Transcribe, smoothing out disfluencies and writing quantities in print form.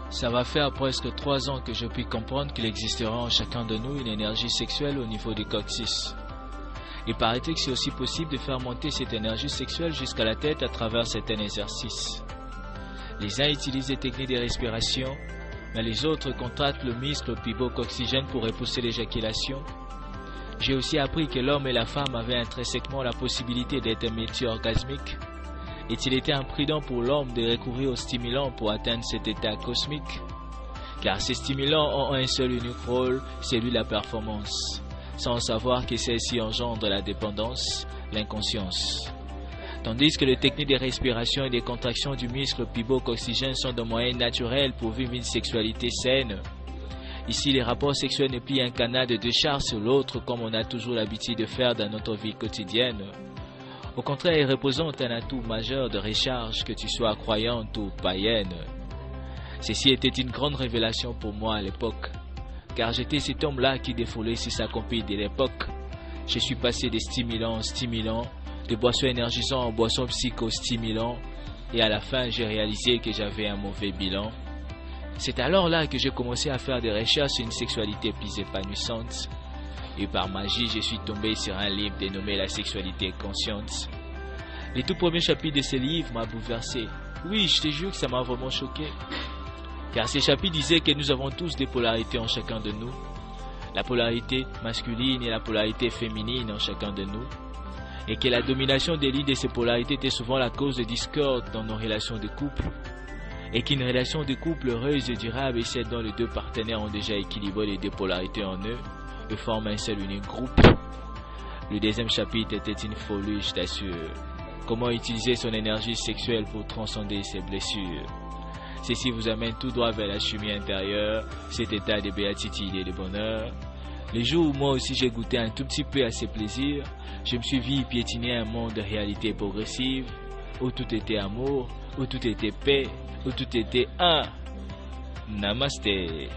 Ça va faire presque 3 ans que je puis comprendre qu'il existera en chacun de nous une énergie sexuelle au niveau du coccyx. Il paraît-il que c'est aussi possible de faire monter cette énergie sexuelle jusqu'à la tête à travers certains exercices. Les uns utilisent des techniques de respiration, mais les autres contractent le muscle pivot-coccygienne pour repousser l'éjaculation. J'ai aussi appris que l'homme et la femme avaient intrinsèquement la possibilité d'être multi-orgasmiques. Est-il été imprudent pour l'homme de recourir aux stimulants pour atteindre cet état cosmique? Car ces stimulants ont un seul unique rôle, celui de la performance, sans savoir que celle-ci engendre la dépendance, l'inconscience. Tandis que les techniques de respiration et de contraction du muscle pivot-coccygienne sont des moyens naturels pour vivre une sexualité saine. Ici, les rapports sexuels ne plient un canal de décharge sur l'autre comme on a toujours l'habitude de faire dans notre vie quotidienne. Au contraire, ils représentent un atout majeur de recharge, que tu sois croyante ou païenne. Ceci était une grande révélation pour moi à l'époque, car j'étais cet homme-là qui défoulait sur sa copine de l'époque. Je suis passé des stimulants en stimulants, de boissons énergisantes en boissons psychostimulants, et à la fin j'ai réalisé que j'avais un mauvais bilan. C'est alors là que j'ai commencé à faire des recherches sur une sexualité plus épanouissante. Et par magie, je suis tombé sur un livre dénommé La sexualité consciente. Le tout premier chapitre de ce livre m'a bouleversé. Oui, je te jure que ça m'a vraiment choqué. Car ce chapitre disait que nous avons tous des polarités en chacun de nous. La polarité masculine et la polarité féminine en chacun de nous. Et que la domination des lignes de ces polarités était souvent la cause de discorde dans nos relations de couple. Et qu'une relation de couple heureuse et durable est celle dont les deux partenaires ont déjà équilibré les deux polarités en eux et forment un seul unique groupe. Le deuxième chapitre était une folie, je t'assure. Comment utiliser son énergie sexuelle pour transcender ses blessures. Ceci vous amène tout droit vers la chimie intérieure, cet état de béatitude et de bonheur. Les jours où moi aussi j'ai goûté un tout petit peu à ces plaisirs, je me suis vu piétiner un monde de réalité progressive, où tout était amour, où tout était paix, où tout était un. Namasté.